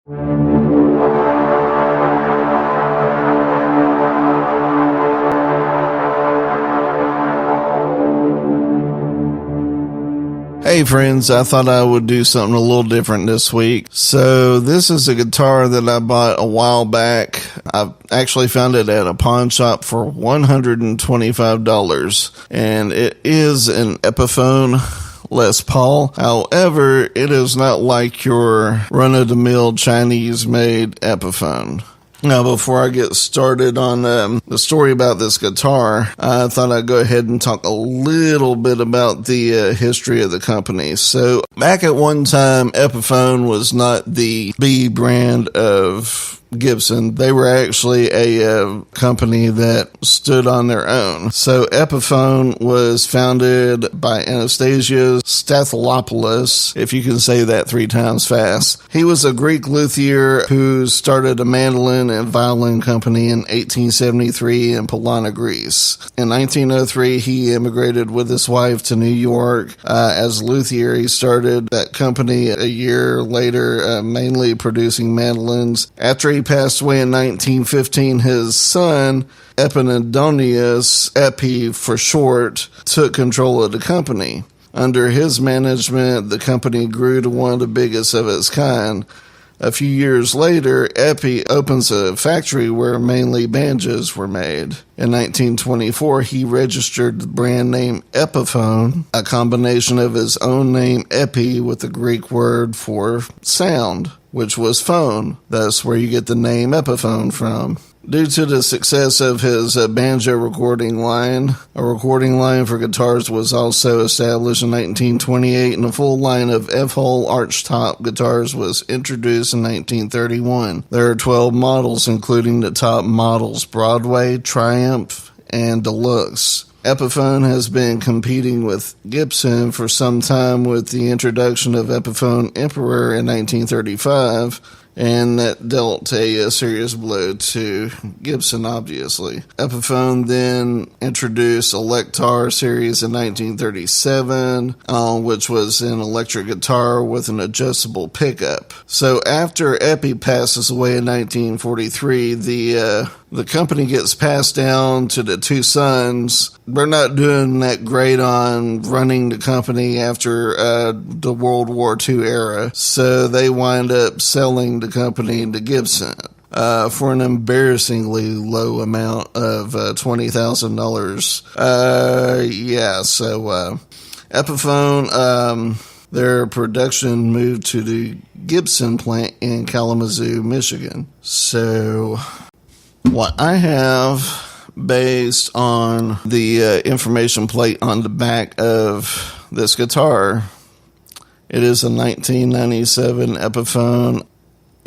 Hey friends, I thought I would do something a little different this week. So this is a guitar that I bought a while back. I actually found it at a pawn shop for $125, and it is an Epiphone Les Paul. However, it is not like your run-of-the-mill Chinese-made Epiphone. Now, before I get started on the story about this guitar, I thought I'd go ahead and talk a little bit about the history of the company. So, back at one time, Epiphone was not the B brand of Gibson. They were actually a company that stood on their own. So Epiphone was founded by Anastasia Stathalopoulos, if you can say that 3 times fast. He was a Greek luthier who started a mandolin and violin company in 1873 in Polana, Greece. In 1903, he immigrated with his wife to New York. As a luthier, he started that company a year later, mainly producing mandolins. After he passed away in 1915, his son, Epaminondas, Epi for short, took control of the company. Under his management, the company grew to one of the biggest of its kind. A few years later, Epi opens a factory where mainly banjos were made. In 1924, he registered the brand name Epiphone, a combination of his own name Epi with the Greek word for sound, which was phone. That's where you get the name Epiphone from. Due to the success of his banjo recording line, a recording line for guitars was also established in 1928, and a full line of Overhaul archtop guitars was introduced in 1931. There are 12 models, including the top models Broadway, Triumph, and Deluxe. Epiphone has been competing with Gibson for some time with the introduction of Epiphone Emperor in 1935, and that dealt a serious blow to Gibson, obviously. Epiphone then introduced Selector series in 1937, which was an electric guitar with an adjustable pickup. So after Epi passes away in 1943, the company gets passed down to the 2 sons. They're not doing that great on running the company after the World War II era, so they wind up selling the company to Gibson for an embarrassingly low amount of $20,000. So Epiphone, their production moved to the Gibson plant in Kalamazoo, Michigan. So what I have, based on the information plate on the back of this guitar, it is a 1997 Epiphone,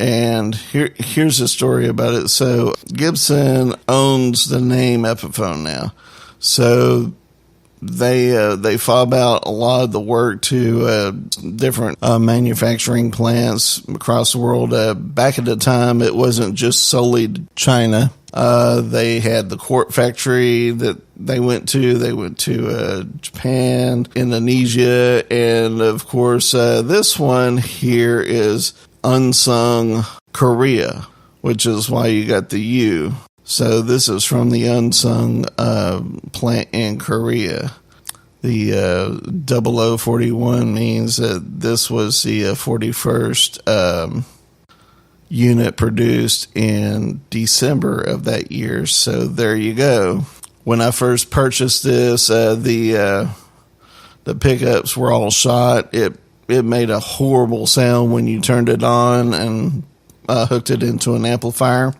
and here's the story about it. So Gibson owns the name Epiphone now, so they fob out a lot of the work to different manufacturing plants across the world. Back at the time, it wasn't just solely China. They had the Quart factory that they went to. They went to Japan, Indonesia, and of course, this one here is Unsung Korea, which is why you got the U. So this is from the Unsung plant in Korea. The 0041 means that this was the 41st unit produced in December of that year. So there you go. When I first purchased this, the pickups were all shot. It made a horrible sound when you turned it on and hooked it into an amplifier.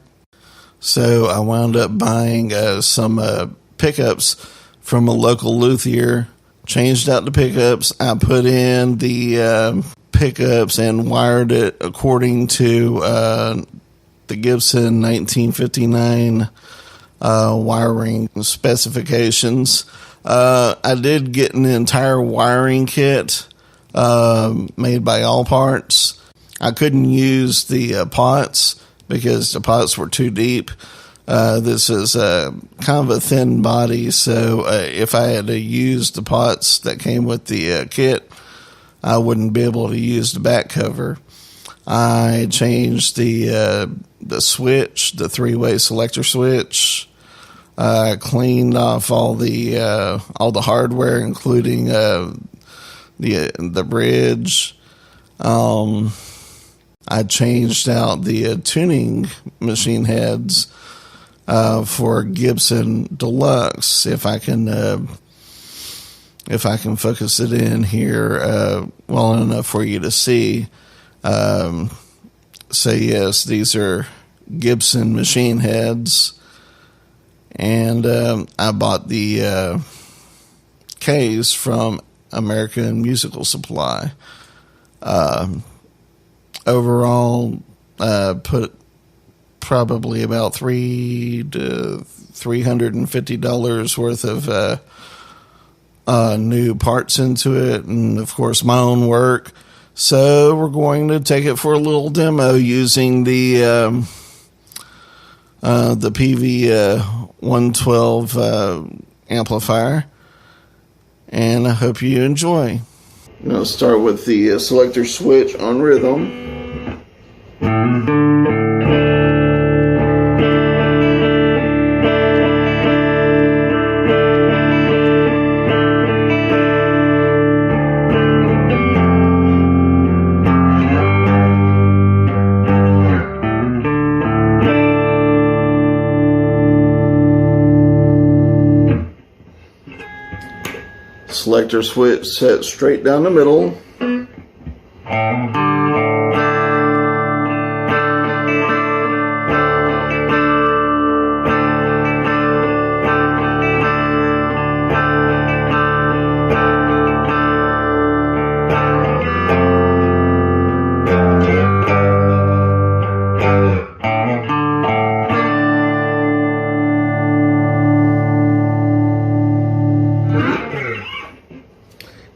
So I wound up buying some pickups from a local luthier, changed out the pickups. I put in the pickups and wired it according to the Gibson 1959 wiring specifications. I did get an entire wiring kit made by All Parts. I couldn't use the pots because the pots were too deep. This is kind of a thin body, so if I had to use the pots that came with the kit, I wouldn't be able to use the back cover. I changed the switch, the three-way selector switch. Cleaned off all the hardware, including the bridge. I changed out the tuning machine heads for Gibson Deluxe. If I can focus it in here well enough for you to see. So yes, these are Gibson machine heads, and I bought the case from American Musical Supply. Overall, put probably about $300 to $350 worth of new parts into it, and of course my own work. So we're going to take it for a little demo using the PV 112 amplifier, and I hope you enjoy. I'm going to start with the selector switch on rhythm. Selector switch set straight down the middle.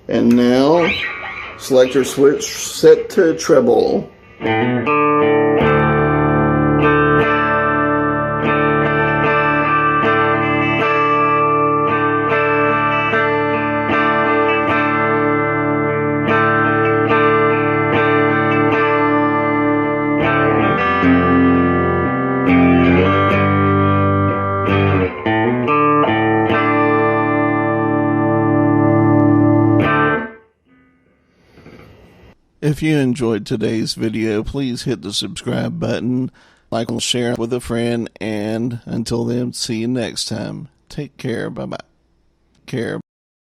And now, selector switch set to treble. If you enjoyed today's video, please hit the subscribe button, like and share with a friend, and until then, see you next time. Take care. Bye-bye.